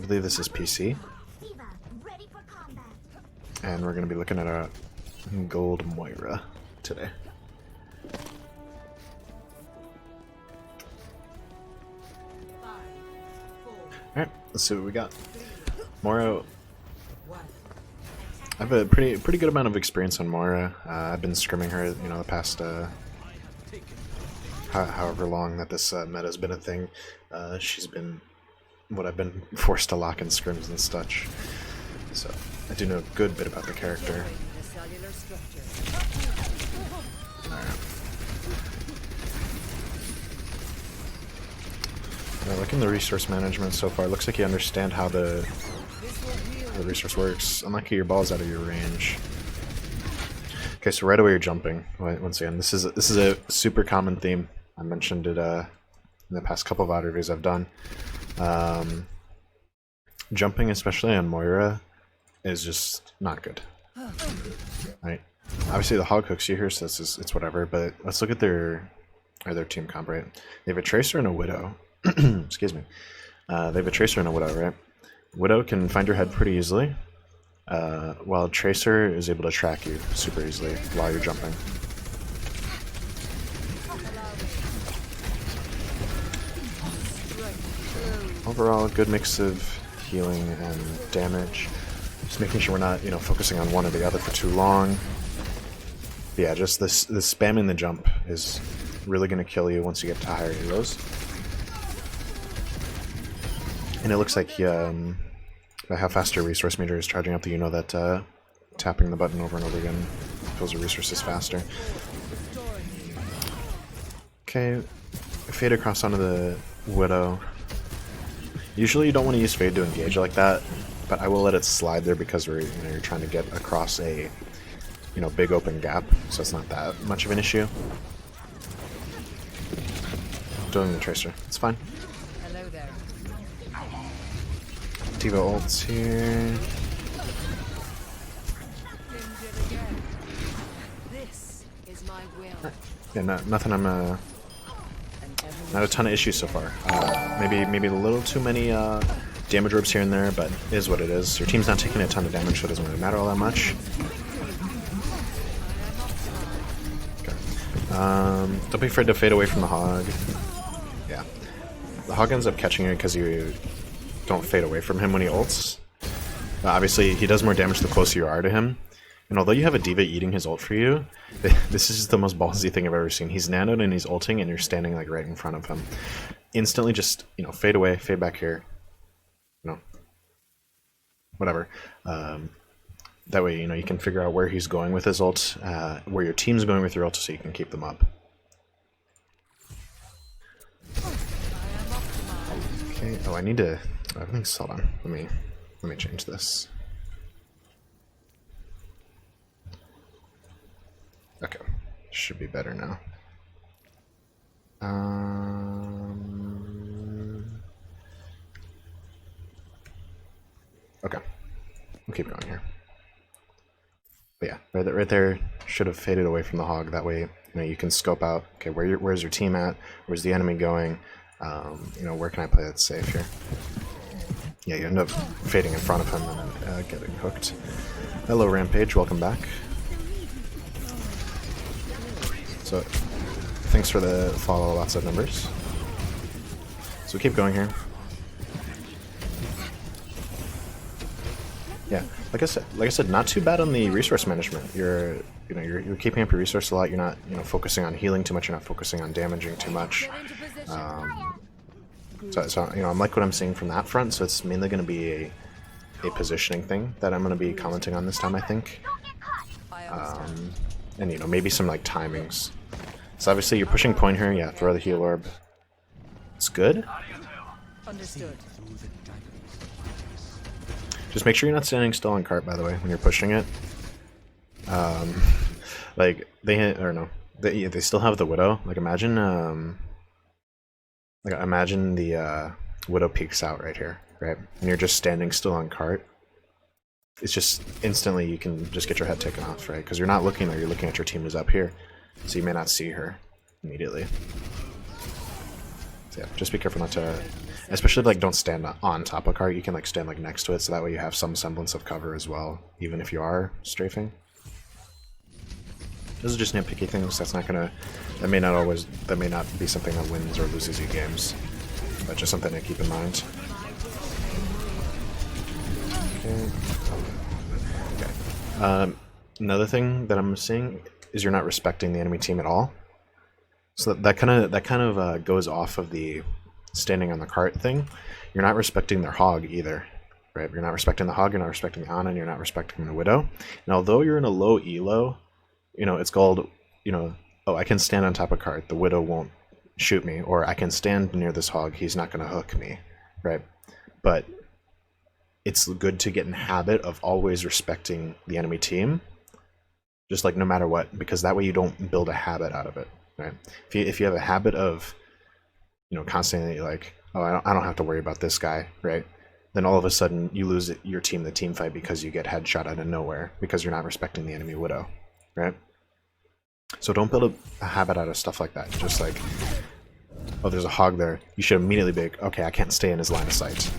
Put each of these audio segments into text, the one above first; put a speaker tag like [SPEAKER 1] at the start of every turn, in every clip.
[SPEAKER 1] believe this is PC. And we're going to be looking at a gold Moira today. Alright, let's see what we got. Moira. I have a pretty good amount of experience on Moira. I've been scrimming her, you know, the past however long that this meta has been a thing. She's been what I've been forced to lock in scrims and such. So I do know a good bit about the character. Alright. Looking at the resource management so far, looks like you understand how the resource works. Unlucky your ball's out of your range. Okay, so right away you're jumping. Once again, this is a super common theme. I mentioned it in the past couple of VOD reviews I've done. Jumping, especially on Moira, is just not good. Right? Obviously the hog hooks you here, so it's whatever. But let's look at their team comp. Right? They have a Tracer and a Widow. Excuse me. They have a Tracer and a Widow, right? Widow can find your head pretty easily, while Tracer is able to track you super easily while you're jumping. Overall, good mix of healing and damage. Just making sure we're not, you know, focusing on one or the other for too long. But yeah, just this spamming the jump is really going to kill you once you get to higher heroes. And it looks like by how fast your resource meter is charging up, that you know that tapping the button over and over again fills your resources faster. Okay, fade across onto the Widow. Usually you don't want to use fade to engage like that, but I will let it slide there because you're trying to get across a big open gap, so it's not that much of an issue. Doing the Tracer, it's fine.
[SPEAKER 2] Hello there.
[SPEAKER 1] D.Va ults here.
[SPEAKER 2] This is my will.
[SPEAKER 1] Yeah, nothing. Not a ton of issues so far. Maybe a little too many damage orbs here and there, but it is what it is. Your team's not taking a ton of damage, so it doesn't really matter all that much. Okay. Don't be afraid to fade away from the hog. Yeah, the hog ends up catching you because you don't fade away from him when he ults. Obviously, he does more damage the closer you are to him. And although you have a D.Va eating his ult for you, this is the most ballsy thing I've ever seen. He's nanoed and he's ulting and you're standing like right in front of him. Instantly just, fade away, fade back here. Whatever. That way, you can figure out where he's going with his ult, where your team's going with your ult, so you can keep them up. Okay, oh, I need to, hold on, let me change this. Okay, should be better now. Okay, we'll keep going here. But yeah, right there should have faded away from the hog. That way, you can scope out. Okay, where's your team at? Where's the enemy going? Where can I play that safe here? Yeah, you end up fading in front of him and getting hooked. Hello, Rampage. Welcome back. So, thanks for the follow, lots of numbers. So keep going here. Yeah, like I said, not too bad on the resource management. You're keeping up your resource a lot. You're not, focusing on healing too much. You're not focusing on damaging too much. So I'm like what I'm seeing from that front. So it's mainly going to be a positioning thing that I'm going to be commenting on this time, I think. And maybe some like timings. So obviously you're pushing point here, yeah, throw the heal orb. It's good.
[SPEAKER 2] Understood.
[SPEAKER 1] Just make sure you're not standing still on cart, by the way, when you're pushing it. Like they still have the Widow. Like imagine the Widow peeks out right here, right? And you're just standing still on cart. It's just instantly you can just get your head taken off, right? Because you're not looking there, you're looking at your team who's up here. So you may not see her immediately. So yeah, just be careful not to, especially like don't stand on top of cart. You can like stand like next to it, so that way you have some semblance of cover as well, even if you are strafing. Those are just nitpicky things. That's not gonna, that may not be something that wins or loses you games, but just something to keep in mind. Okay. Okay. Another thing that I'm seeing is you're not respecting the enemy team at all. So that kind of goes off of the standing on the cart thing. You're not respecting their hog either, right? You're not respecting the hog, you're not respecting the Ana, and you're not respecting the Widow. And although you're in a low elo, you know, it's called, you know, oh, I can stand on top of cart, the Widow won't shoot me, or I can stand near this hog, he's not going to hook me, right? But it's good to get in habit of always respecting the enemy team, just like no matter what, because that way you don't build a habit out of it, right? If you have a habit of, you know, constantly like, oh, I don't have to worry about this guy, right? Then all of a sudden you lose your team, the team fight, because you get headshot out of nowhere because you're not respecting the enemy Widow, right? So don't build a habit out of stuff like that. Just like, oh, there's a hog there. You should immediately be like, okay, I can't stay in his line of sight.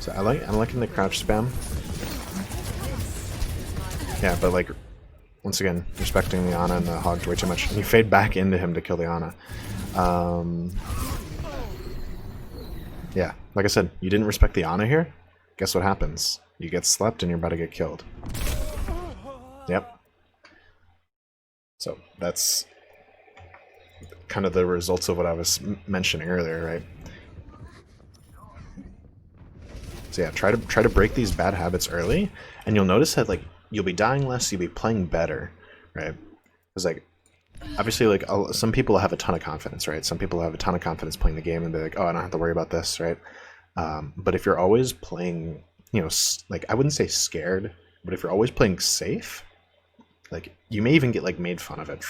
[SPEAKER 1] So I'm liking the crouch spam. Yeah, but like, once again, respecting the Ana and the hog way too much. And you fade back into him to kill the Ana. Yeah, like I said, you didn't respect the Ana here. Guess what happens? You get slept and you're about to get killed. Yep. So that's kind of the results of what I was mentioning earlier, right? So yeah, try to break these bad habits early, and you'll notice that like you'll be dying less, you'll be playing better, right? Because like obviously like some people have a ton of confidence, right? Some people have a ton of confidence playing the game and be like, oh, I don't have to worry about this, right? But if you're always playing, you know, like I wouldn't say scared, but if you're always playing safe, like you may even get like made fun of it,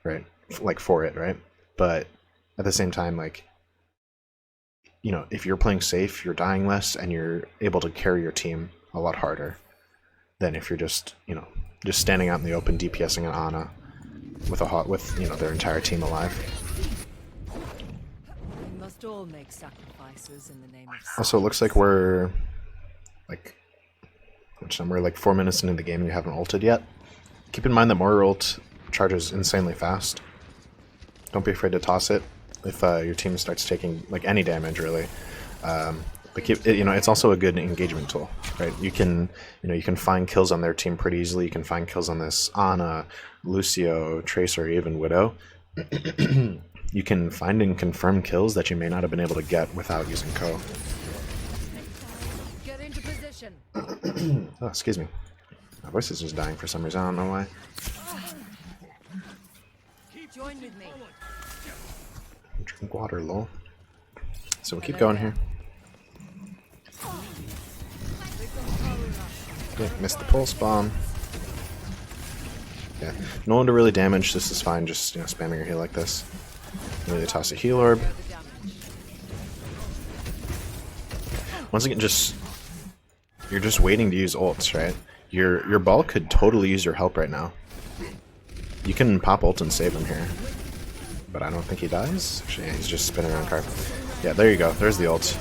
[SPEAKER 1] right? Like for it, right? But at the same time, like, you know, if you're playing safe, you're dying less, and you're able to carry your team a lot harder than if you're just, you know, just standing out in the open DPSing an Ana with you know, their entire team alive.
[SPEAKER 2] We must all make sacrifices in the name of
[SPEAKER 1] Also, it looks like we're like, we're like 4 minutes into the game and you haven't ulted yet. Keep in mind that Moira ult charges insanely fast. Don't be afraid to toss it if your team starts taking like any damage, really. But keep it, you know, it's also a good engagement tool, right? You can find kills on their team pretty easily. You can find kills on this Ana, Lucio, Tracer, even Widow. You can find and confirm kills that you may not have been able to get without using Co.
[SPEAKER 2] Get into position.
[SPEAKER 1] Oh, excuse me. My voice is just dying for some reason. I don't know why.
[SPEAKER 2] Join with me.
[SPEAKER 1] Drink water, lol. So we'll keep going here. Okay, missed the pulse bomb. Yeah, no one to really damage. This is fine. Just, you know, spamming your heal like this. Really toss a heal orb. Once again, you're just waiting to use ults, right? Your ball could totally use your help right now. You can pop ult and save him here, but I don't think he dies. Actually, yeah, he's just spinning around card. Yeah, there you go. There's the ult.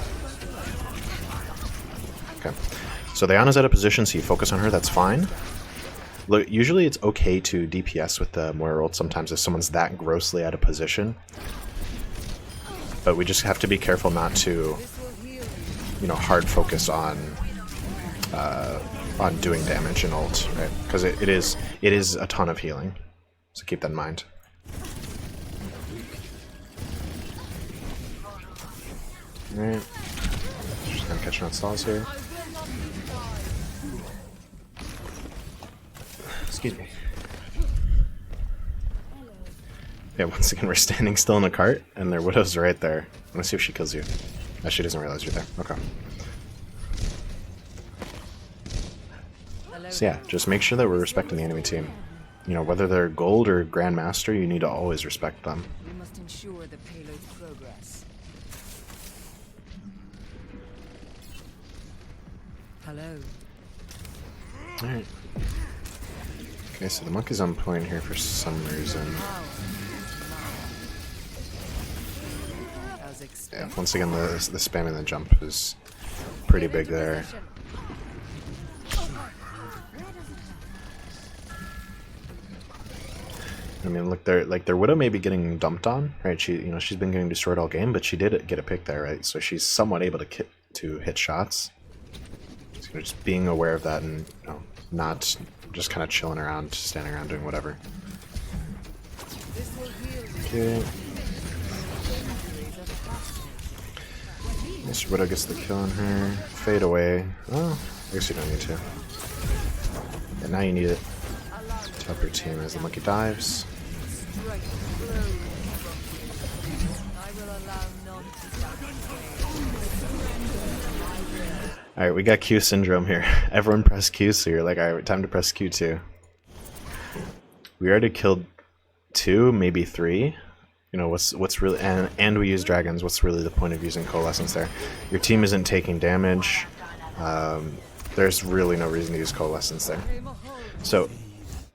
[SPEAKER 1] Okay, so the Ana's out of position, so you focus on her. That's fine. Look, usually it's okay to DPS with the Moira ult sometimes if someone's that grossly out of position. But we just have to be careful not to, you know, hard focus on doing damage in ult, right? Because it is a ton of healing, so keep that in mind. Alright, just gonna catch on stalls here. Excuse me. Yeah, once again, we're standing still in a cart, and their Widow's right there. Let's see if she kills you. Oh, she doesn't realize you're there. Okay. So yeah, just make sure that we're respecting the enemy team. You know, whether they're gold or grandmaster, you need to always respect them.
[SPEAKER 2] We must ensure the payload's progress. Hello.
[SPEAKER 1] Alright. Okay, so the monkey's on point here for some reason. Yeah, once again, the spamming the jump is pretty big there. I mean, look, their Widow may be getting dumped on, right? She's been getting destroyed all game, but she did get a pick there, right? So she's somewhat able to hit shots. So just being aware of that and not just kind of chilling around, standing around doing whatever. Okay. Mr. Widow gets the kill on her. Fade away. Oh, I guess you don't need to. And now you need it to help your team as the monkey dives. Alright, we got Q syndrome here. Everyone press Q, so you're like, alright, time to press Q2. We already killed 2, maybe 3. You know, what's really, and we use dragons. What's really the point of using coalescence there? Your team isn't taking damage. There's really no reason to use coalescence there. So,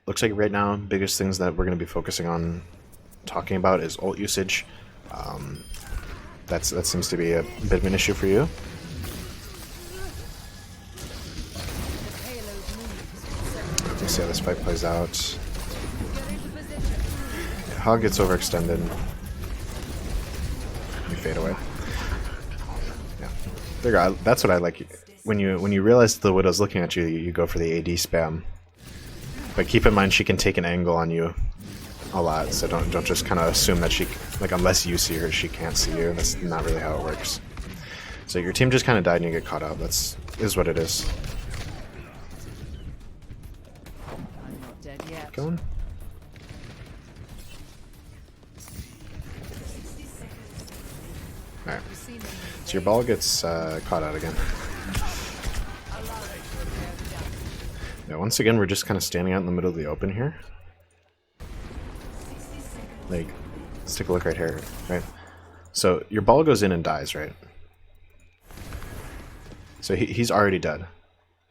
[SPEAKER 1] looks like right now, biggest things that we're going to be focusing on talking about is ult usage. That seems to be a bit of an issue for you. Let's see how this fight plays out. Yeah, Hog gets overextended. You fade away. Yeah, there you go. That's what I like. When you realize the Widow's looking at you, you go for the AD spam. But keep in mind she can take an angle on you a lot, so don't just kind of assume that she, like, unless you see her, she can't see you. That's not really how it works. So your team just kind of died and you get caught up. Is what it is.
[SPEAKER 2] I'm not dead yet.
[SPEAKER 1] Going. Alright. So your ball gets caught out again. Yeah, once again, we're just kind of standing out in the middle of the open here. Like, let's take a look right here, right? So your ball goes in and dies, right? So he's already dead.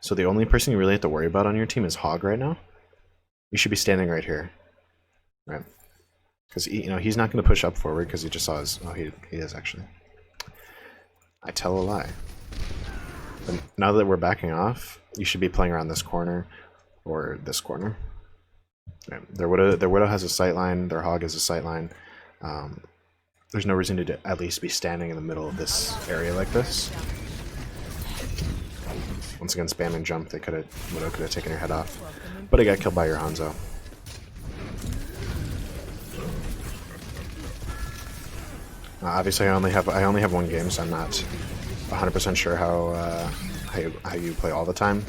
[SPEAKER 1] So the only person you really have to worry about on your team is Hog right now. You should be standing right here, right? Because he's not going to push up forward because he just saw his. Oh, he is actually. I tell a lie. But now that we're backing off, you should be playing around this corner or this corner. Right. Their Widow has a sight line. Their Hog has a sight line. There's no reason to at least be standing in the middle of this area like this. Once again, spamming jump. Widow could have taken your head off, but it got killed by your Hanzo. Obviously, I only have one game, so I'm not 100% sure how you play all the time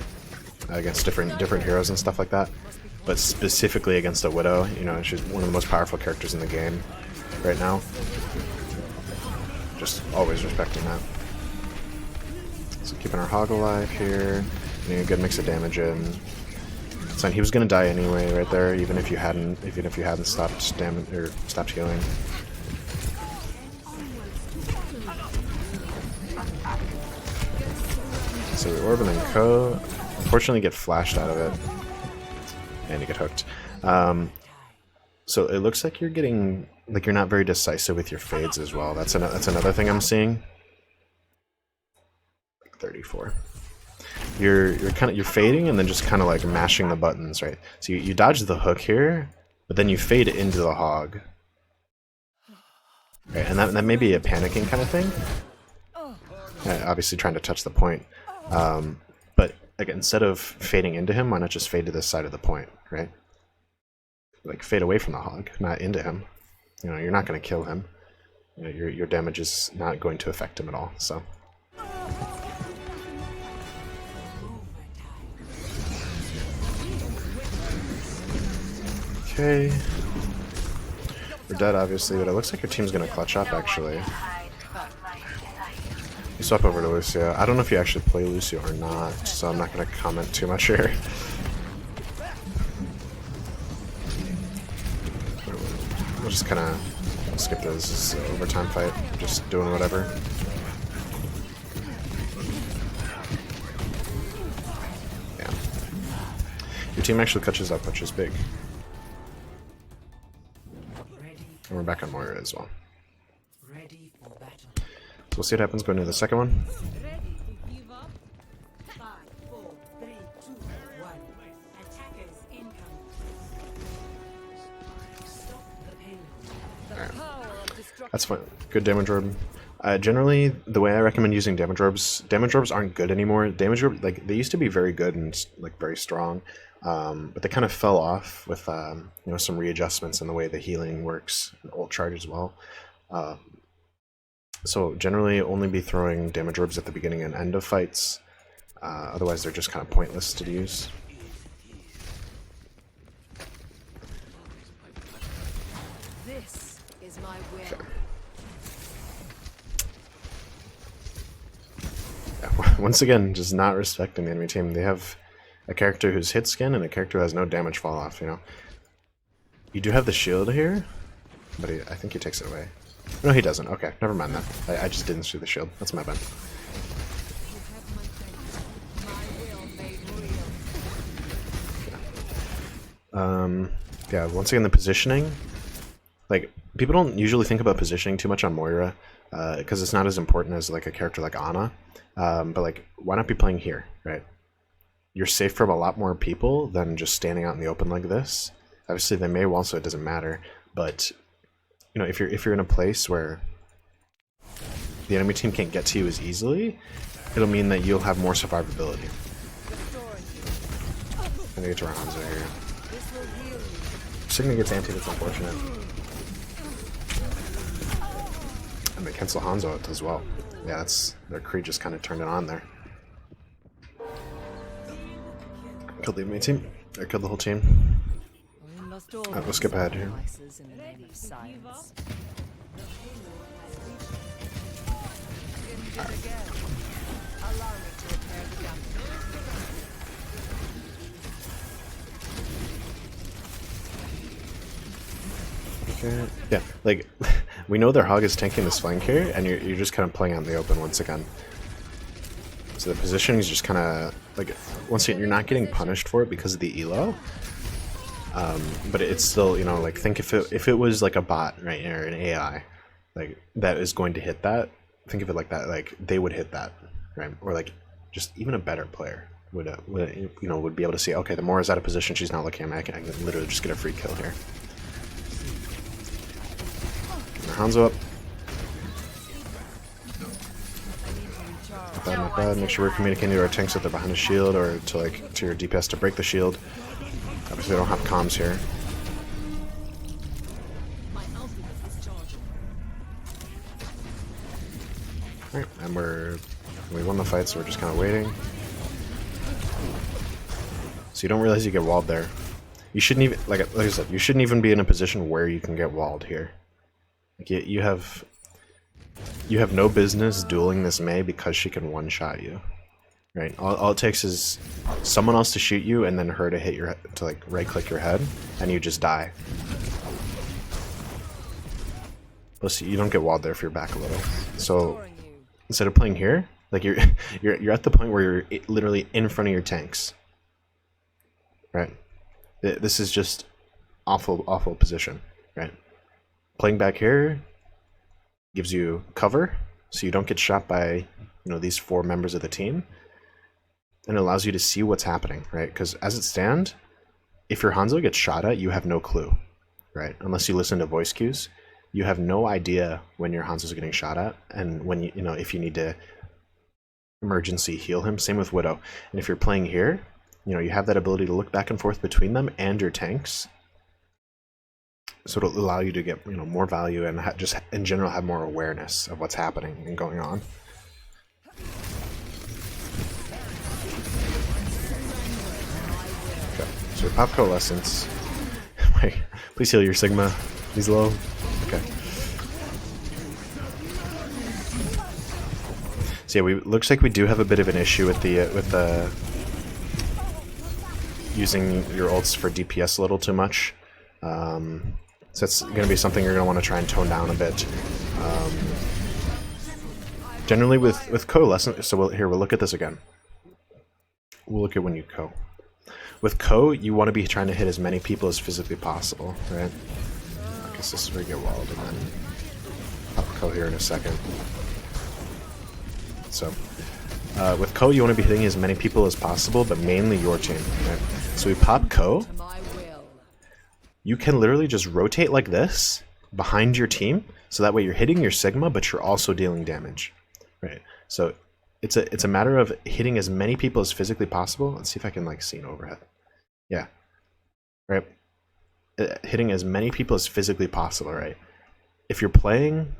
[SPEAKER 1] against different heroes and stuff like that. But specifically against a Widow, she's one of the most powerful characters in the game right now. Just always respecting that. So keeping our Hog alive here, getting a good mix of damage in. So he was gonna die anyway, right there, even if you hadn't stopped damage or stopped healing. So we orb and then Co. Unfortunately, get flashed out of it, and you get hooked. So it looks like you're not very decisive with your fades as well. That's another thing I'm seeing. 34. You're fading and then just kind of like mashing the buttons, right? So you dodge the hook here, but then you fade into the Hog, right? And that may be a panicking kind of thing. Obviously trying to touch the point, but like instead of fading into him, why not just fade to this side of the point, right? Like fade away from the Hog, not into him. You're not going to kill him. Your damage is not going to affect him at all. So. Okay. We're dead, obviously, but it looks like your team's going to clutch up, actually. You swap over to Lucio. I don't know if you actually play Lucio or not, so I'm not going to comment too much here. We'll just kind of skip this overtime fight, just doing whatever. Yeah. Your team actually catches up, which is big. And we're back on Moira as well. We'll see what happens going to the second one.
[SPEAKER 3] Ready to give up? 5, 4, 3, 2, 1. Attackers incoming. Stop the payload.
[SPEAKER 2] The power of destruction.
[SPEAKER 1] That's fine. Good damage orb. Generally, the way I recommend using damage orbs aren't good anymore. Damage orb, like, they used to be very good and like very strong, but they kind of fell off with you know, some readjustments in the way the healing works, and ult charge as well. So generally, only be throwing damage orbs at the beginning and end of fights. Otherwise, they're just kind of pointless to use.
[SPEAKER 2] This is my will.
[SPEAKER 1] Okay. Yeah, once again, just not respecting the enemy team. They have a character who's hit skin and a character who has no damage fall off, you know. You do have the shield here, but I think he takes it away. No, he doesn't. Okay, never mind that. I just didn't see the shield. That's my bad.
[SPEAKER 2] You have my thanks. My will made real.
[SPEAKER 1] Yeah, once again, the positioning. Like, people don't usually think about positioning too much on Moira, because it's not as important as like a character like Ana. But like, why not be playing here, right? You're safe from a lot more people than just standing out in the open like this. Obviously, they may wall, so it doesn't matter. But you know, if you're in a place where the enemy team can't get to you as easily, it'll mean that you'll have more survivability. I think it's around Hanzo here.
[SPEAKER 2] This will heal you.
[SPEAKER 1] Sigma gets anti, that's unfortunate. And they cancel Hanzo out as well. Yeah, that's their Creed just kind of turned it on there. Killed the enemy team. Or killed the whole team.
[SPEAKER 2] We must all
[SPEAKER 1] We'll skip ahead here.
[SPEAKER 2] sacrifices in the name of science. Again. Allow me to repair the damage.
[SPEAKER 1] Okay. Yeah, like, we know their hog is tanking this flank here, and you're just kind of playing out in the open once again. So the positioning is just kind of, like, once again, you're not getting punished for it because of the elo. But it's still, you know, like, think if it was like a bot, right, or an AI, like, that is going to hit that, think of it like that, like, they would hit that, right? Or like, just even a better player would be able to see, okay, the Moira's out of position, she's not looking at me, I can literally just get a free kill here. Hanzo up. Not bad, not bad. Make sure we're communicating to our tanks that they're behind a shield, or to your DPS to break the shield. Obviously, they don't have comms here. Alright, and we won the fight, so we're just kind of waiting. So you don't realize you get walled there. You shouldn't even, like I said, you shouldn't even be in a position where you can get walled here. Like, you have no business dueling this Mei because she can one-shot you, right? All it takes is someone else to shoot you and then her to hit like right-click your head, and you just die. Plus, you don't get walled there if you're back a little. So instead of playing here, like you're at the point where you're literally in front of your tanks, right? This is just awful position, right? Playing back here gives you cover, so you don't get shot by, these 4 members of the team, and it allows you to see what's happening, right? Because as it stands, if your Hanzo gets shot at, you have no clue, right? Unless you listen to voice cues, you have no idea when your Hanzo's getting shot at, and when if you need to emergency heal him. Same with Widow. And if you're playing here, you have that ability to look back and forth between them and your tanks. So it'll allow you to get more value and just in general have more awareness of what's happening and going on. Okay, so we pop Coalescence. Wait, please heal your Sigma. He's low. Okay. So yeah, looks like we do have a bit of an issue with the using your ults for DPS a little too much. So that's going to be something you're going to want to try and tone down a bit. Generally with Coalescent, so we'll look at this again. We'll look at when you Co. With Co, you want to be trying to hit as many people as physically possible, right? I guess this is where you get walled, and then pop Co here in a second. So with Ko, you want to be hitting as many people as possible, but mainly your team. Right? So we pop Ko.
[SPEAKER 2] To my will.
[SPEAKER 1] You can literally just rotate like this behind your team, so that way you're hitting your Sigma, but you're also dealing damage. Right. So it's a matter of hitting as many people as physically possible. Let's see if I can like see an overhead. Yeah. Right. Hitting as many people as physically possible. Right. If you're playing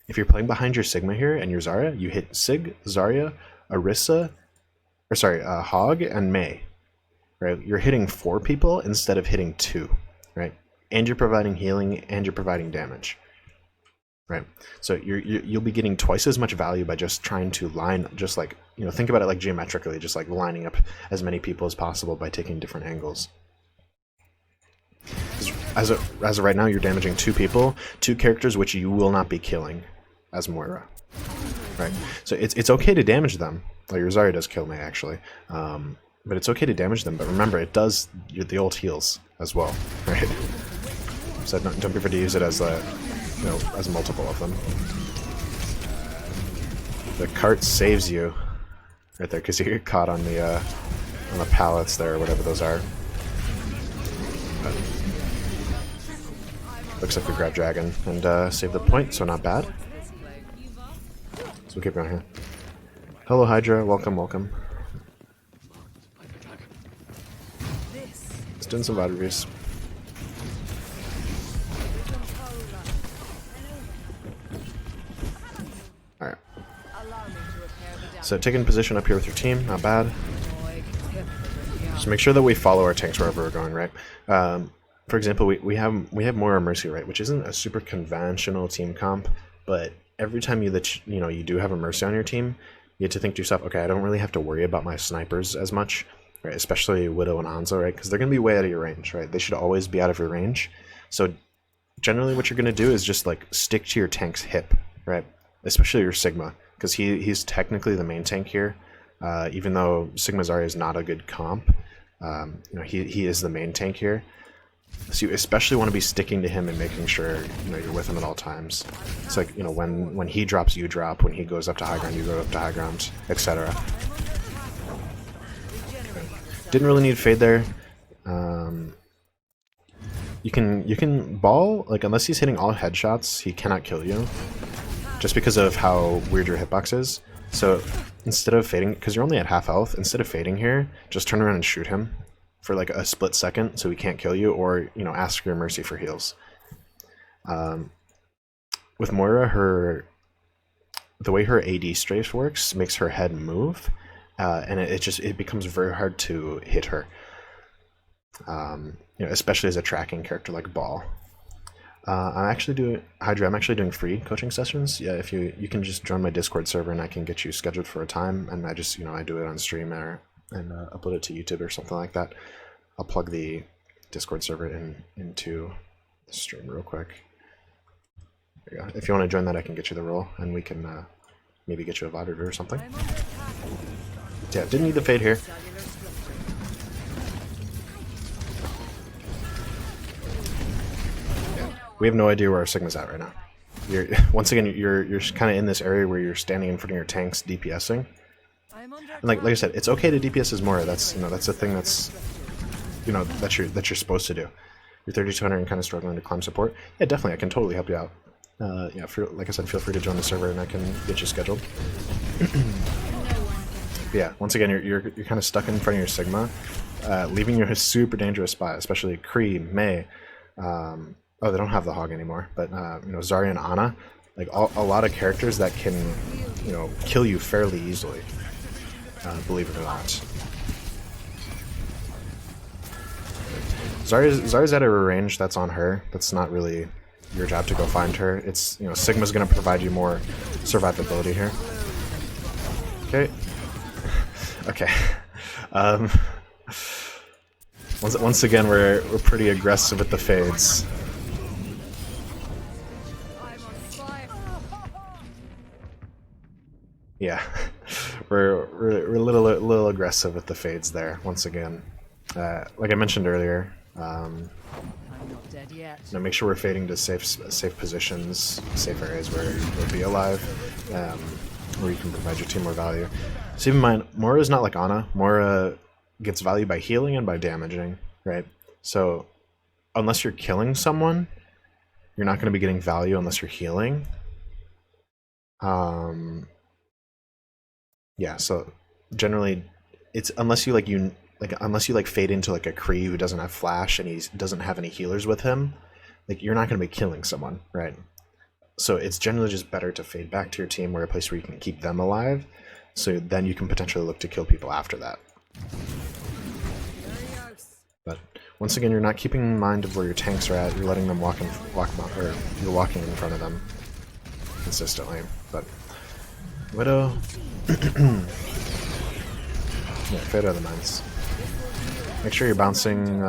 [SPEAKER 1] behind your Sigma here and your Zarya, you hit Sig, Zarya, Orisa, or sorry, Hog and Mei. Right. You're hitting 4 people instead of hitting 2. Right. And you're providing healing and you're providing damage. Right, so you'll be getting twice as much value by just trying to line, just like, you know, think about it like geometrically, just like lining up as many people as possible by taking different angles. As of right now, you're damaging 2 people, 2 characters which you will not be killing as Moira. Right, so it's okay to damage them. Like your Zarya does kill me actually, but it's okay to damage them. But remember, it does the ult heals as well. Right, so don't be afraid to use it as a as multiple of them. The cart saves you right there because you get caught on the pallets there or whatever those are. But looks like we grab dragon and save the point, so not bad. So we'll keep going here. Hello Hydra, welcome, welcome. Let's do some VOD reviews. Alright. So taking position up here with your team, not bad. Just make sure that we follow our tanks wherever we're going, right? For example, we have Moira Mercy, right, which isn't a super conventional team comp, but every time you do have a Mercy on your team, you have to think to yourself, okay, I don't really have to worry about my snipers as much, right? Especially Widow and Hanzo, right? Because they're going to be way out of your range, right? They should always be out of your range. So generally what you're going to do is just like stick to your tank's hip, right? Especially your Sigma, because he's technically the main tank here. Even though Sigma Zarya is not a good comp, he is the main tank here. So you especially want to be sticking to him and making sure you're with him at all times. It's like when he drops, you drop. When he goes up to high ground, you go up to high ground, etc. Didn't really need fade there. You can ball, like, unless he's hitting all headshots, he cannot kill you. Just because of how weird your hitbox is. So instead of fading, because you're only at half health, instead of fading here, just turn around and shoot him for like a split second so he can't kill you, or ask for your Mercy for heals. With Moira, the way her AD strafe works makes her head move, and it becomes very hard to hit her. Especially as a tracking character like Ball. I'm actually doing free coaching sessions. Yeah, if you can just join my Discord server and I can get you scheduled for a time, and I just I do it on stream and upload it to YouTube or something like that. I'll plug the Discord server into the stream real quick. There you go. If you want to join that, I can get you the role, and we can maybe get you a VOD review or something. Yeah, didn't need the fade here. We have no idea where our Sigma's at right now. Once again, you're kind of in this area where you're standing in front of your tanks DPSing. And like I said, it's okay to DPS as Moira. That's that's a thing that's that you're supposed to do. You're 3200 and kind of struggling to climb support. Yeah, definitely, I can totally help you out. Yeah, like I said, feel free to join the server and I can get you scheduled. Yeah, once again, you're kind of stuck in front of your Sigma, leaving you in a super dangerous spot, especially Kree, Mei. Oh, they don't have the Hog anymore, but Zarya and Ana, like a lot of characters that can kill you fairly easily, believe it or not. Zarya's at a range that's on her. That's not really your job to go find her. It's Sigma's gonna provide you more survivability here. Okay. Okay. Once again, we're pretty aggressive with the fades. Yeah, we're a little aggressive with the fades there. Once again, like I mentioned earlier,
[SPEAKER 2] I'm not dead yet.
[SPEAKER 1] make sure we're fading to safe positions, safe areas where we'll be alive. where you can provide your team more value. So keep in mind, Moira is not like Ana. Moira gets value by healing and by damaging, right? So unless you're killing someone, you're not going to be getting value unless you're healing. Yeah, so generally, it's unless you fade into like a Kree who doesn't have flash and he doesn't have any healers with him, like you're not going to be killing someone, right? So it's generally just better to fade back to your team where a place where you can keep them alive, so then you can potentially look to kill people after that. But once again, you're not keeping in mind of where your tanks are at. You're letting them or you're walking in front of them consistently. But Widow, yeah, fade out of the mines. Make sure you're bouncing.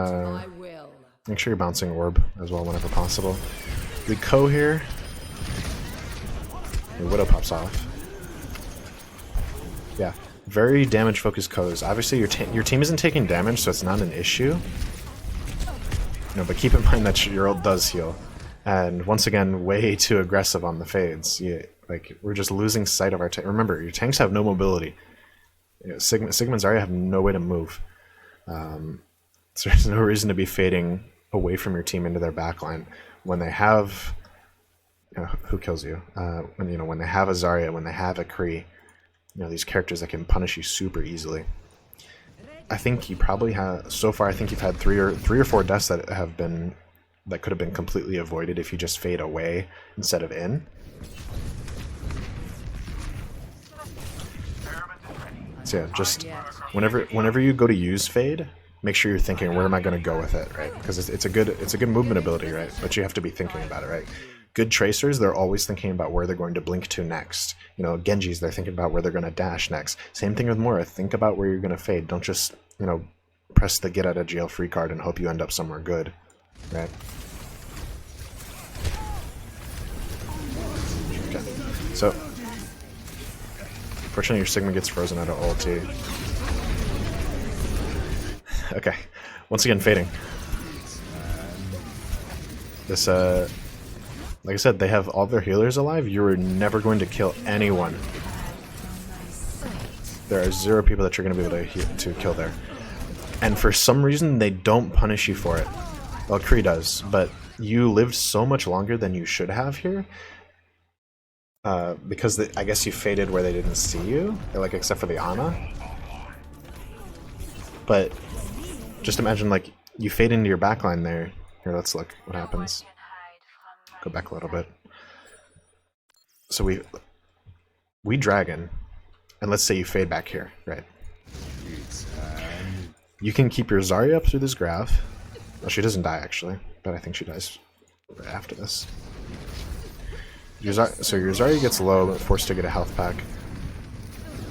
[SPEAKER 1] Make sure you're bouncing orb as well whenever possible. We co here. The Widow pops off. Yeah, very damage focused co's. Obviously, your team isn't taking damage, so it's not an issue. No, but keep in mind that your ult does heal, and once again, way too aggressive on the fades. Like we're just losing sight of our tank. Remember, your tanks have no mobility. Sigma and Zarya have no way to move. So there's no reason to be fading away from your team into their backline when they have. Who kills you? When they have a Zarya, when they have a Kree, these characters that can punish you super easily. I think you probably have so far. I think you've had three or four deaths that could have been completely avoided if you just fade away instead of in. So yeah, just whenever you go to use fade, make sure you're thinking, where am I going to go with it, right? Because it's a good movement ability, right? But you have to be thinking about it, right? Good tracers, they're always thinking about where they're going to blink to next. Genjis, they're thinking about where they're going to dash next. Same thing with Moira. Think about where you're going to fade. Don't just, press the get out of jail free card and hope you end up somewhere good, right? Okay. So, fortunately your Sigma gets frozen out of ulti. Okay. Once again, fading. This, like I said, they have all their healers alive. You're never going to kill anyone. There are 0 people that you're going to be able to kill there. And for some reason, they don't punish you for it. Well, Kree does, but you lived so much longer than you should have here. Because I guess you faded where they didn't see you, like except for the Ana. But just imagine, like, you fade into your backline there. Here, let's look what happens. Go back a little bit. So we dragon, and let's say you fade back here, right? You can keep your Zarya up through this graph. Well, she doesn't die actually, but I think she dies right after this. So your Zarya gets low, forced to get a health pack.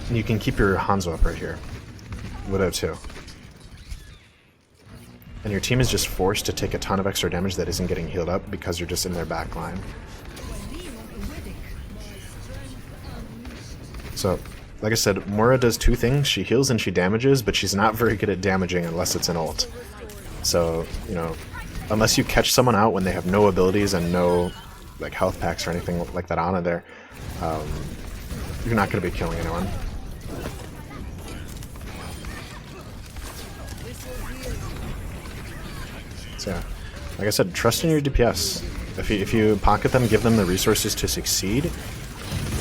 [SPEAKER 1] And you can keep your Hanzo up right here. Widow too. And your team is just forced to take a ton of extra damage that isn't getting healed up because you're just in their back line. So, like I said, Moira does 2 things. She heals and she damages, but she's not very good at damaging unless it's an ult. So, unless you catch someone out when they have no abilities and no like health packs or anything like that Ana there, you're not going to be killing anyone. So yeah, like I said, trust in your DPS. If you pocket them, give them the resources to succeed.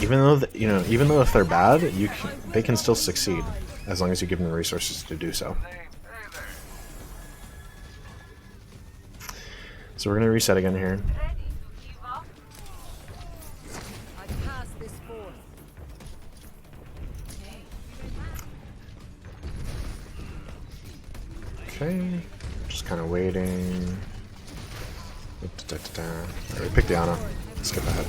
[SPEAKER 1] Even though if they're bad, they can still succeed as long as you give them the resources to do so. So we're gonna reset again here. Okay, just kind of waiting. Alright, we picked the Ana. Skip ahead.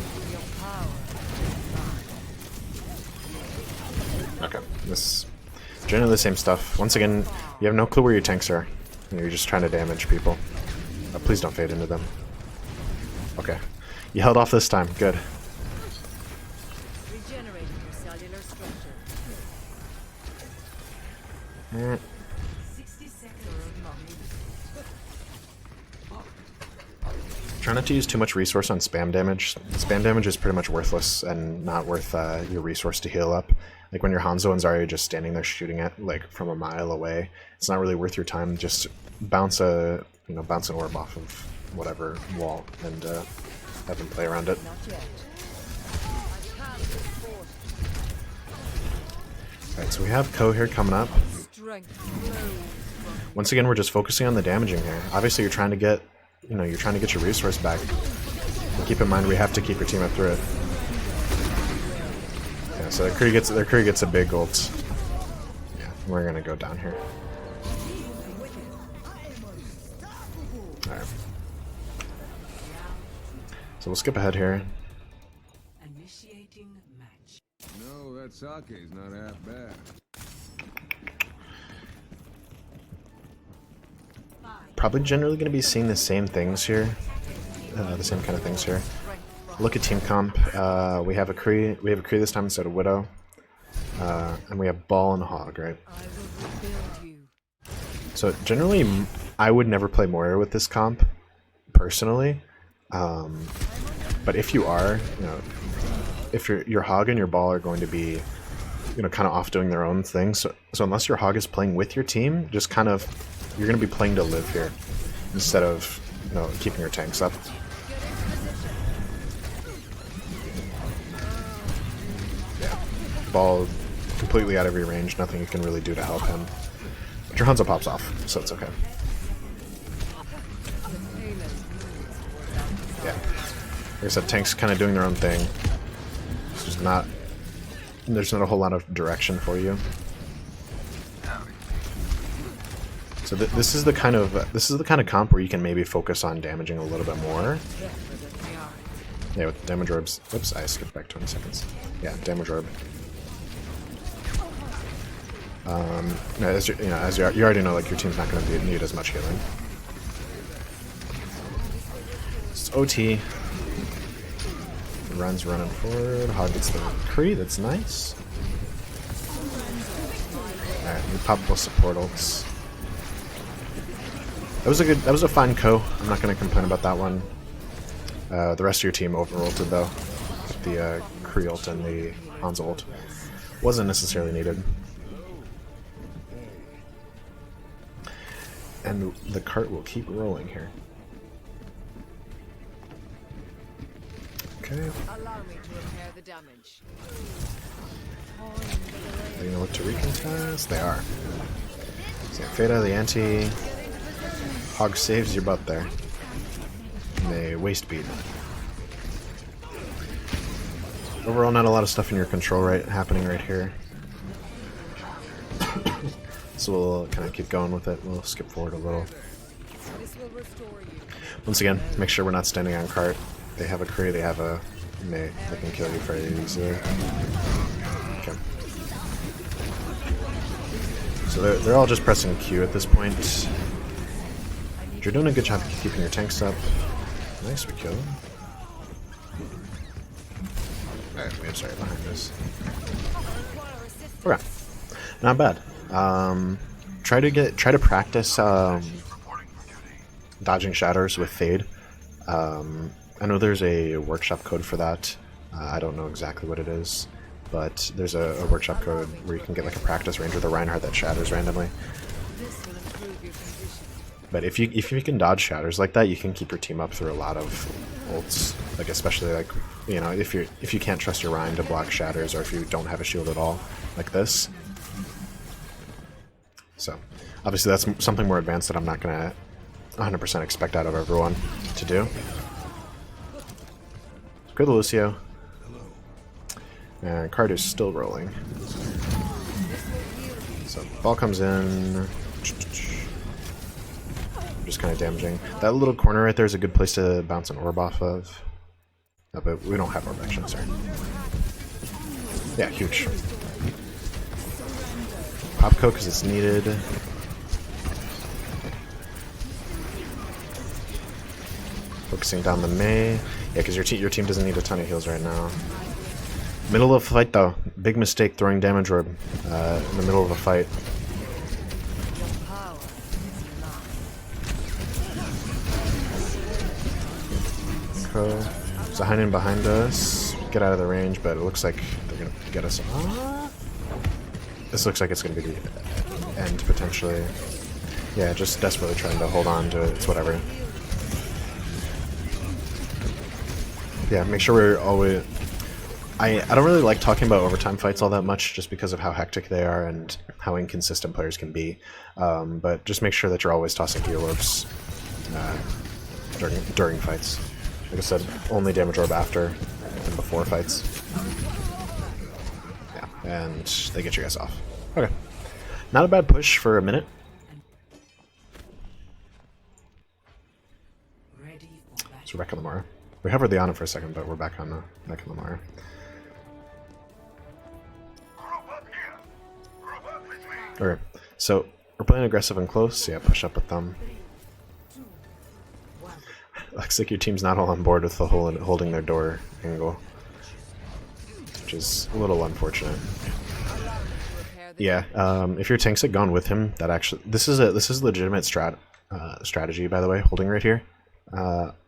[SPEAKER 1] Okay, this is generally the same stuff. Once again, you have no clue where your tanks are. You're just trying to damage people. Please don't fade into them. Okay, you held off this time. Good.
[SPEAKER 2] Regenerating your cellular structure.
[SPEAKER 1] Mm.
[SPEAKER 3] 60 seconds.
[SPEAKER 1] Trying Try not to use too much resource on spam damage. Spam damage is pretty much worthless and not worth your resource to heal up. Like when your Hanzo and Zarya just standing there shooting at like from a mile away, it's not really worth your time. Just bounce an orb off of whatever wall and have them play around it. Alright, so we have Ko here coming up. Once again, we're just focusing on the damaging here. Obviously, you're trying to get your resource back. But keep in mind, we have to keep your team up through it. Yeah, so their Kree gets a big ult. Yeah, we're gonna go down here. Alright. So we'll skip ahead here.
[SPEAKER 3] Initiating match.
[SPEAKER 4] No, that sake's not half bad.
[SPEAKER 1] Probably generally going to be seeing the same things here, the same kind of things here. Look at team comp. We have a Kree. We have a Kree this time instead of Widow, and we have Ball and Hog, right? So generally, I would never play Moira with this comp, personally. But if you are, if your Hog and your Ball are going to be, kind of off doing their own thing, so unless your Hog is playing with your team, just kind of. You're going to be playing to live here instead of, keeping your tanks up. Yeah. Ball completely out of your range, nothing you can really do to help him. But your Hanzo pops off, so it's okay. Yeah. Like I said, tanks kind of doing their own thing. There's not a whole lot of direction for you. So this is the kind of comp where you can maybe focus on damaging a little bit more. Yeah, with damage orbs. Whoops, I skipped back 20 seconds. Yeah, damage orb. As you already know, like your team's not going to need as much healing. It's OT. Run's running forward. Hog gets the Kree. That's nice. All right, we pop both support ults. That was a fine Ko. I'm not going to complain about that one. The rest of your team over-ulted though. The Kree ult and the Hanzo ult wasn't necessarily needed. And the cart will keep rolling here. Okay.
[SPEAKER 2] Allow me to repair the damage.
[SPEAKER 1] Are you gonna look to recontest? They are. So Feta, the anti. Hog saves your butt there. And they waste beat. Overall, not a lot of stuff in your control happening right here. So we'll kind of keep going with it. We'll skip forward a little.
[SPEAKER 2] This will restore you.
[SPEAKER 1] Once again, make sure we're not standing on cart. They have a Kree, they can kill you very easily. Okay. So they're all just pressing Q at this point. You're doing a good job keeping your tanks up. Nice, we kill them. Alright, we have Zarya behind us. Okay. Not bad. Try to practice dodging shatters with Fade. I know there's a workshop code for that. I don't know exactly what it is, but there's a workshop code where you can get like a practice range with a Reinhardt that shatters randomly. But if you can dodge shatters like that, you can keep your team up through a lot of ults. Like especially like if you can't trust your Rein to block shatters, or if you don't have a shield at all, like this. So obviously that's something more advanced that I'm not gonna 100% expect out of everyone to do. Good Lucio. And Carter's still rolling. So ball comes in. Just kind of damaging. That little corner right there is a good place to bounce an orb off of. No, but we don't have orb action, sorry. Yeah, huge. Popco because it's needed. Focusing down the Mei. Yeah, because your team doesn't need a ton of heals right now. Middle of a fight though. Big mistake throwing damage orb in the middle of a fight. Echo. There's a Heinen behind us. Get out of the range, but it looks like they're gonna get us. This looks like it's gonna be the end potentially. Yeah, just desperately trying to hold on to it. It's whatever. Yeah, make sure we're always. I don't really like talking about overtime fights all that much, just because of how hectic they are and how inconsistent players can be. But just make sure that you're always tossing heal orbs during fights. Like I said, only damage orb after and before fights. Yeah, and they get you guys off. Okay, not a bad push for a minute. So we're back on the Moira. We hovered the Ana for a second, but we're back on the Moira. Okay, so we're playing aggressive and close. Yeah, push up with them. Looks like your team's not all on board with the whole holding their door angle, which is a little unfortunate. Yeah, if your tanks had gone with him, that actually this is a legitimate strategy, by the way, holding right here,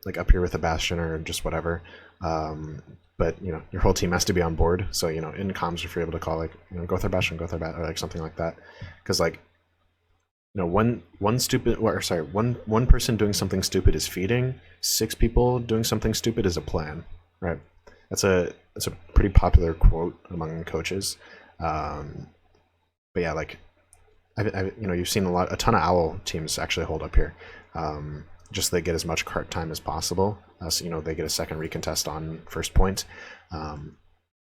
[SPEAKER 1] like up here with a bastion or just whatever. But you know, your whole team has to be on board. So you know, in comms, if you're able to call like, you know, go through bastion, go through bat, or like something like that, because like, you know, one person doing something stupid is feeding. 6 people doing something stupid is a plan, right? That's a pretty popular quote among coaches. But yeah, like, you know, you've seen a ton of owl teams actually hold up here. Just so they get as much cart time as possible. So you know, they get a second recontest on first point. So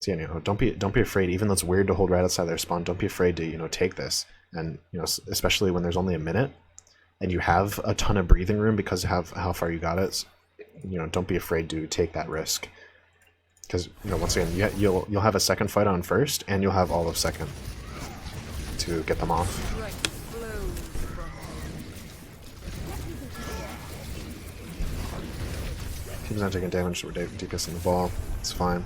[SPEAKER 1] yeah, you know, don't be afraid. Even though it's weird to hold right outside their spawn, don't be afraid to, you know, take this. And you know, especially when there's only a minute and you have a ton of breathing room because of how far you got it. You know, don't be afraid to take that risk. Because you know, once again, you'll have a second fight on first, and you'll have all of second to get them off. Team's not taking damage, so we're DPSing the ball. It's fine.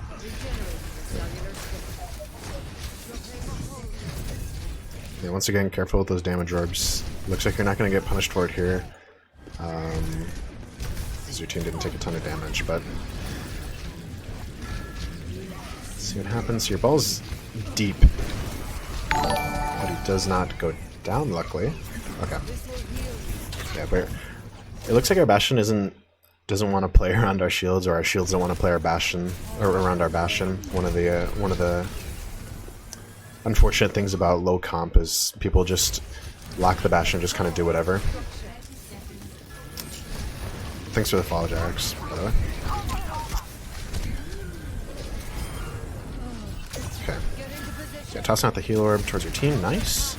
[SPEAKER 1] Yeah, once again, careful with those damage orbs. Looks like you're not going to get punished for it here, because your team didn't take a ton of damage, but let's see what happens. Your ball's deep, but he does not go down, luckily. Okay. Yeah, but it looks like our Bastion doesn't want to play around our shields, or our shields don't want to play our Bastion, or around our Bastion. One of the unfortunate things about low comp is people just lock the Bastion and just kind of do whatever. Thanks for the follow, Jarex, by the way. Okay. Yeah, tossing out the heal orb towards your team. Nice.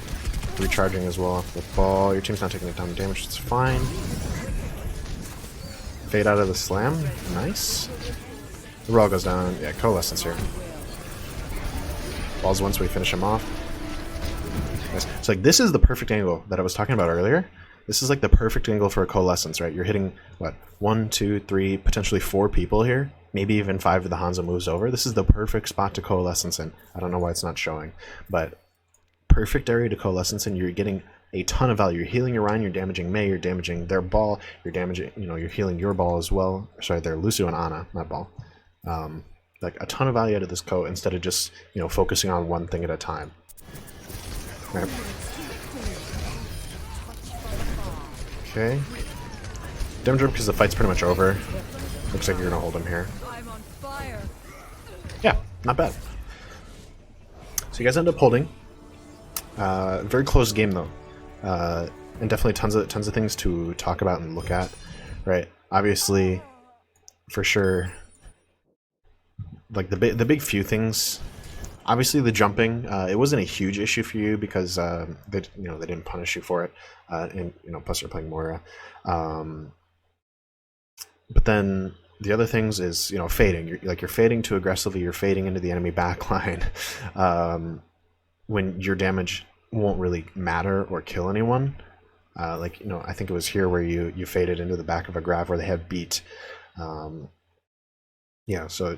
[SPEAKER 1] Recharging as well off the ball. Your team's not taking a ton of damage. It's fine. Fade out of the slam. Nice. The roll goes down. Yeah, coalescence here. Balls once we finish him off. Nice. So like, this is the perfect angle that I was talking about earlier. This is like the perfect angle for a coalescence, right? You're hitting, what, 1, 2, 3, potentially 4 people here. Maybe even 5 if the Hanzo moves over. This is the perfect spot to coalescence in. I don't know why it's not showing, but perfect area to coalescence in. You're getting a ton of value. You're healing your Ryan, you're damaging Mei, you're damaging their ball, you're damaging, you know, you're healing your ball as well. Sorry, they're Lucio and Ana, not ball. Like a ton of value out of this co instead of just, you know, focusing on one thing at a time. Right. Okay. Damage room because the fight's pretty much over. Looks like you're gonna hold him here. Yeah, not bad. So you guys end up holding. Very close game though, and definitely tons of things to talk about and look at. Right. Obviously, for sure. Like the big few things. Obviously, the jumping. It wasn't a huge issue for you because they didn't punish you for it, and you know, plus you're playing Moira. But then the other things is, you know, fading. You're fading too aggressively. You're fading into the enemy backline when your damage won't really matter or kill anyone. Like, you know, I think it was here where you faded into the back of a grav where they had beat. Yeah, so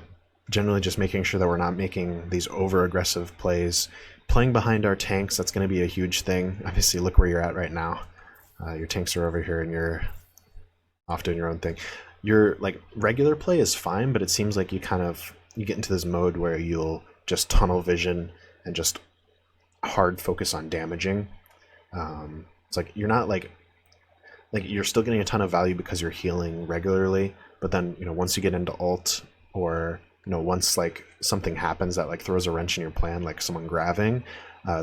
[SPEAKER 1] generally just making sure that we're not making these over-aggressive plays. Playing behind our tanks, that's going to be a huge thing. Obviously, look where you're at right now. Your tanks are over here and you're off doing your own thing. your like regular play is fine, but it seems like you get into this mode where you'll just tunnel vision and just hard focus on damaging. It's like you're not like you're still getting a ton of value because you're healing regularly, but then once you get into ult, or once like something happens that like throws a wrench in your plan, like someone grabbing,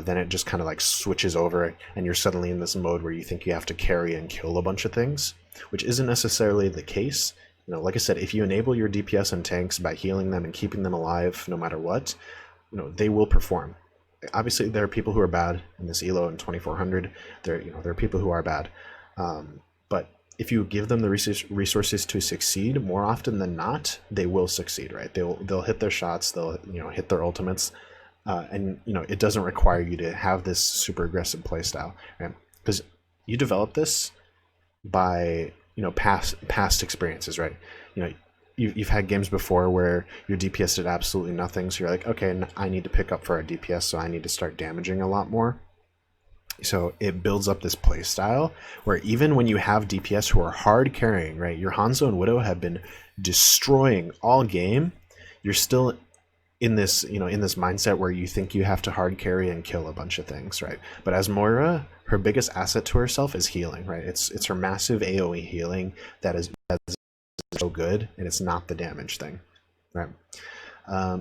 [SPEAKER 1] then it just kind of like switches over, and you're suddenly in this mode where you think you have to carry and kill a bunch of things, which isn't necessarily the case. Like I said, if you enable your DPS and tanks by healing them and keeping them alive no matter what, they will perform. Obviously, there are people who are bad in this elo in 2400. There are people who are bad, but if you give them the resources to succeed, more often than not, they will succeed. Right? They'll hit their shots. They'll hit their ultimates, and it doesn't require you to have this super aggressive playstyle, right? Because you develop this by past experiences, right? You've had games before where your DPS did absolutely nothing, so you're like, okay, I need to pick up for our DPS, so I need to start damaging a lot more. So it builds up this play style where even when you have DPS who are hard carrying, right, your Hanzo and Widow have been destroying all game, you're still in this mindset where you think you have to hard carry and kill a bunch of things, right? But as Moira, her biggest asset to herself is healing, right? It's her massive AoE healing that's so good, and it's not the damage thing, right?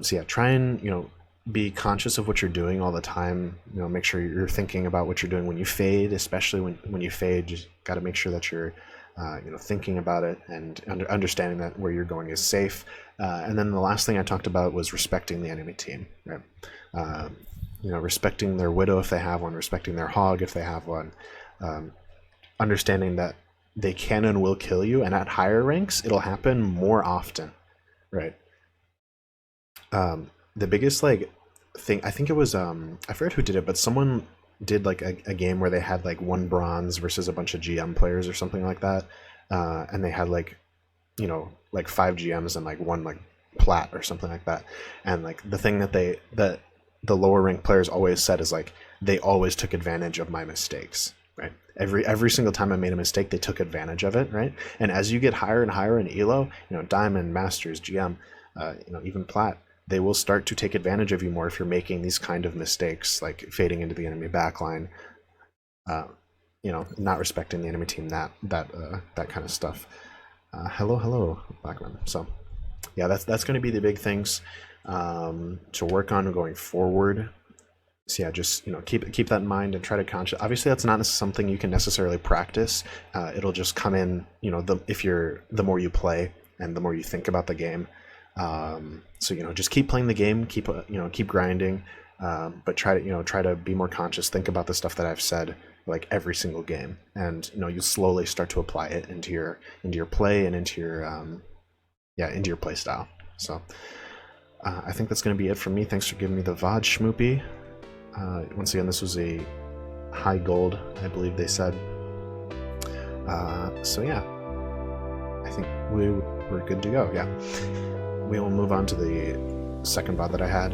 [SPEAKER 1] So yeah, try and be conscious of what you're doing all the time. Make sure you're thinking about what you're doing when you fade, especially when you fade. Just got to make sure that you're thinking about it and understanding that where you're going is safe. And then the last thing I talked about was respecting the enemy team, right? Respecting their Widow if they have one, respecting their Hog if they have one, understanding that they can and will kill you, and at higher ranks it'll happen more often, right? The biggest thing, I think it was I forget who did it, but someone did like a game where they had like 1 bronze versus a bunch of GM players or something like that, and they had like 5 GMs and like 1 like plat or something like that, and like the thing that the lower rank players always said is like they always took advantage of my mistakes, right? Every single time I made a mistake, they took advantage of it, right? And as you get higher and higher in elo, Diamond, Masters, GM, even Plat, they will start to take advantage of you more if you're making these kind of mistakes, like fading into the enemy backline, not respecting the enemy team, that kind of stuff. Hello, Blackman. So yeah, that's going to be the big things to work on going forward. So yeah, just keep that in mind and try to obviously that's not something you can necessarily practice. It'll just come in the more you play and the more you think about the game. So just keep playing the game, keep grinding, but try to be more conscious. Think about the stuff that I've said like every single game, and you slowly start to apply it into your play and into your play style. So I think that's going to be it from me. Thanks for giving me the VOD schmoopy. Once again, this was a high gold, I believe they said. So yeah, I think we're good to go. Yeah, we will move on to the second VOD that I had.